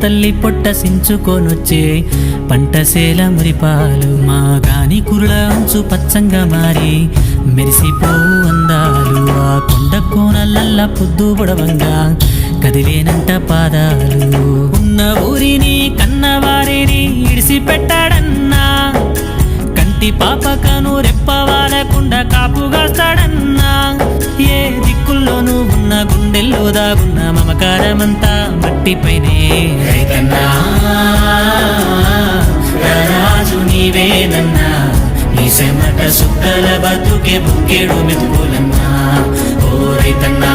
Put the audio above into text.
తల్లి పొట్ట సించుకొనొచ్చే పంటసేల మురిపాలు మా గాని కురుల అంచు పచ్చంగా మారి మెరిసిపోవు అందాలు ఆ కొండ కోనలల్ల పొద్దు బుడవంగా కదిలేనంట పాదాలు ఉన్న ఊరిని కన్నవారిని ఇడిసిపెట్టాడన్నా కంటి పాపకను రెప్పవాలకుండా కాపుగాస్తాడన్నా ఏ దిక్కుల్లోనూ ఉన్న గుండెల్లో దాగున్న మమకారమంతా మట్టిపైనే రైతన్నా రాజు నీవేనన్నా నీ సెమట సుక్కల బతుకే బుక్కేడు మెతుకులన్నా ఓ రైతన్నా